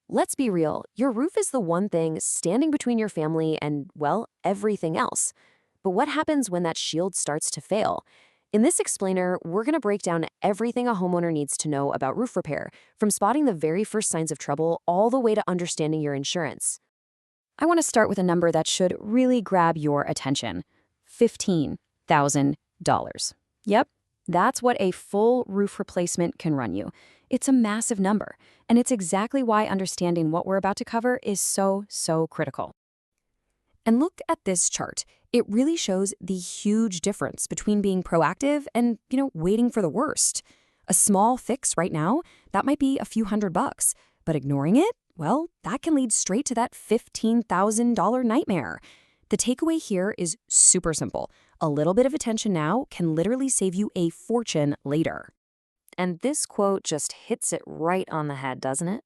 Let's be real, your roof is the one thing standing between your family and, well, everything else. But what happens when that shield starts to fail? In this explainer, we're going to break down everything a homeowner needs to know about roof repair, from spotting the very first signs of trouble all the way to understanding your insurance. I want to start with a number that should really grab your attention: $15,000. Yep, that's what a full roof replacement can run you. It's a massive number, and it's exactly why understanding what we're about to cover is so critical. And look at this chart. It really shows the huge difference between being proactive and, waiting for the worst. A small fix right now, that might be a few $100, but ignoring it, well, that can lead straight to that $15,000 nightmare. The takeaway here is super simple. A little bit of attention now can literally save you a fortune later. And this quote just hits it right on the head, doesn't it?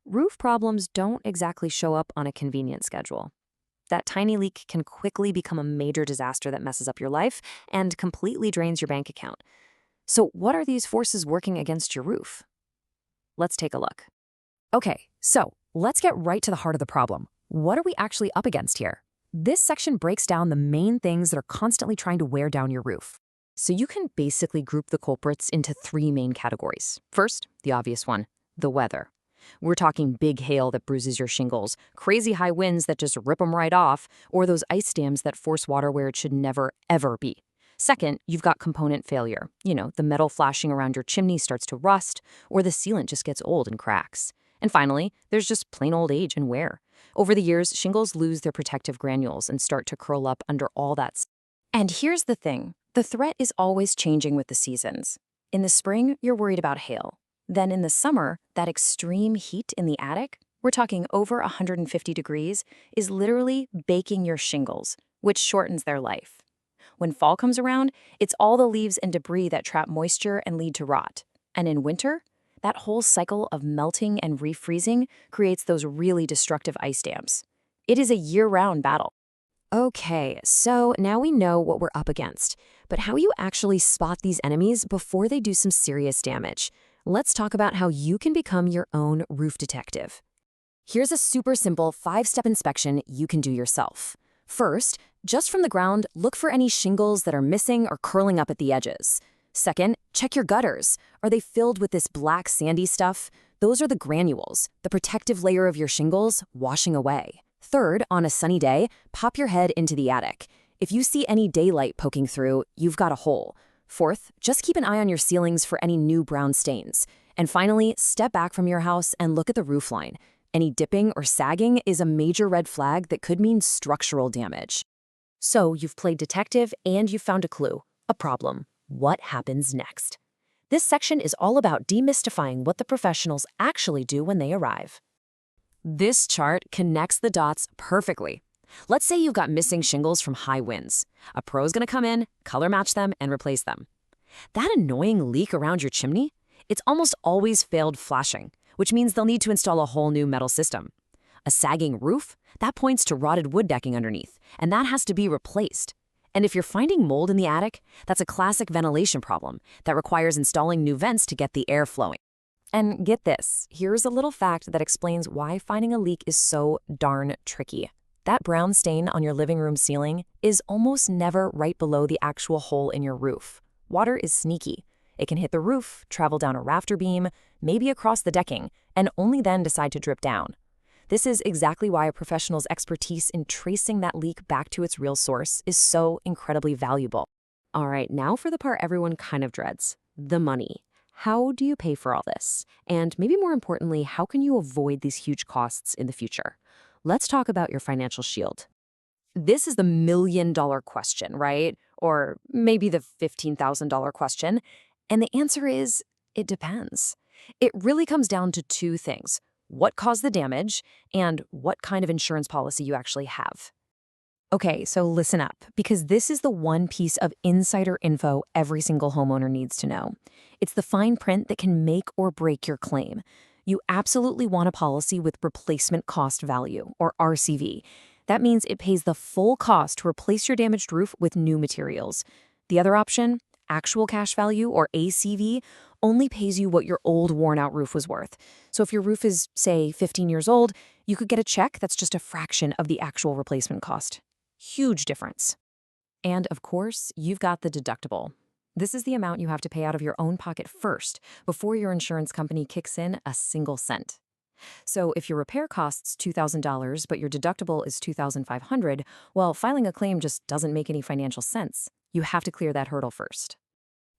Roof problems don't exactly show up on a convenient schedule. That tiny leak can quickly become a major disaster that messes up your life and completely drains your bank account. So what are these forces working against your roof? Let's take a look. Okay, so let's get right to the heart of the problem. What are we actually up against here? This section breaks down the main things that are constantly trying to wear down your roof. So you can basically group the culprits into three main categories. First, the obvious one, the weather. We're talking big hail that bruises your shingles, crazy high winds that just rip them right off, or those ice dams that force water where it should never, ever be. Second, you've got component failure. The metal flashing around your chimney starts to rust, or the sealant just gets old and cracks. And finally, there's just plain old age and wear. Over the years, shingles lose their protective granules and start to curl up under all that. And here's the thing. The threat is always changing with the seasons. In the spring, you're worried about hail. Then in the summer, that extreme heat in the attic, we're talking over 150 degrees, is literally baking your shingles, which shortens their life. When fall comes around, it's all the leaves and debris that trap moisture and lead to rot. And in winter, that whole cycle of melting and refreezing creates those really destructive ice dams. It is a year-round battle. Okay, so now we know what we're up against. But how you actually spot these enemies before they do some serious damage? Let's talk about how you can become your own roof detective. Here's a super simple 5-step inspection you can do yourself. First, just from the ground, look for any shingles that are missing or curling up at the edges. Second, check your gutters. Are they filled with this black sandy stuff? Those are the granules, the protective layer of your shingles washing away. Third, on a sunny day, pop your head into the attic. If you see any daylight poking through, you've got a hole. Fourth, just keep an eye on your ceilings for any new brown stains. And finally, step back from your house and look at the roofline. Any dipping or sagging is a major red flag that could mean structural damage. So you've played detective and you've found a clue, a problem. What happens next? This section is all about demystifying what the professionals actually do when they arrive. This chart connects the dots perfectly. Let's say you've got missing shingles from high winds. A pro's gonna come in, color match them, and replace them. That annoying leak around your chimney? It's almost always failed flashing, which means they'll need to install a whole new metal system. A sagging roof? That points to rotted wood decking underneath, and that has to be replaced. And if you're finding mold in the attic, that's a classic ventilation problem that requires installing new vents to get the air flowing. And get this, here's a little fact that explains why finding a leak is so darn tricky. That brown stain on your living room ceiling is almost never right below the actual hole in your roof. Water is sneaky. It can hit the roof, travel down a rafter beam, maybe across the decking, and only then decide to drip down. This is exactly why a professional's expertise in tracing that leak back to its real source is so incredibly valuable. All right, now for the part everyone kind of dreads, the money. How do you pay for all this? And maybe more importantly, how can you avoid these huge costs in the future? Let's talk about your financial shield. This is the million-dollar question, right? Or maybe the $15,000 question. And the answer is, it depends. It really comes down to two things: what caused the damage and what kind of insurance policy you actually have. Okay, so listen up, because this is the one piece of insider info every single homeowner needs to know. It's the fine print that can make or break your claim. You absolutely want a policy with replacement cost value, or RCV. That means it pays the full cost to replace your damaged roof with new materials. The other option, actual cash value, or ACV, only pays you what your old worn-out roof was worth. So if your roof is, say, 15 years old, you could get a check that's just a fraction of the actual replacement cost. Huge difference. And of course, you've got the deductible. This is the amount you have to pay out of your own pocket first, before your insurance company kicks in a single cent. So if your repair costs $2,000, but your deductible is $2,500, well, filing a claim just doesn't make any financial sense. You have to clear that hurdle first.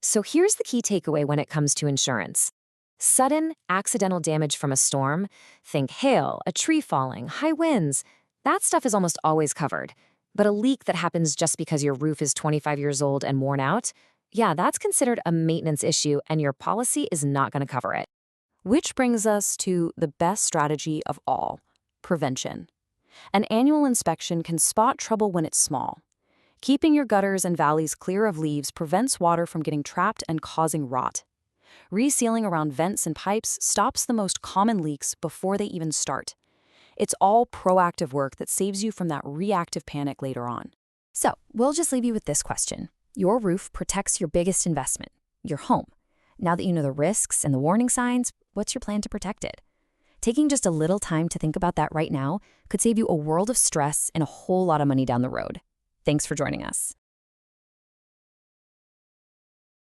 So here's the key takeaway when it comes to insurance. Sudden, accidental damage from a storm, think hail, a tree falling, high winds, that stuff is almost always covered. But a leak that happens just because your roof is 25 years old and worn out, yeah, that's considered a maintenance issue and your policy is not going to cover it. Which brings us to the best strategy of all, prevention. An annual inspection can spot trouble when it's small. Keeping your gutters and valleys clear of leaves prevents water from getting trapped and causing rot. Resealing around vents and pipes stops the most common leaks before they even start. It's all proactive work that saves you from that reactive panic later on. So, we'll just leave you with this question. Your roof protects your biggest investment, your home. Now that you know the risks and the warning signs, what's your plan to protect it? Taking just a little time to think about that right now could save you a world of stress and a whole lot of money down the road. Thanks for joining us.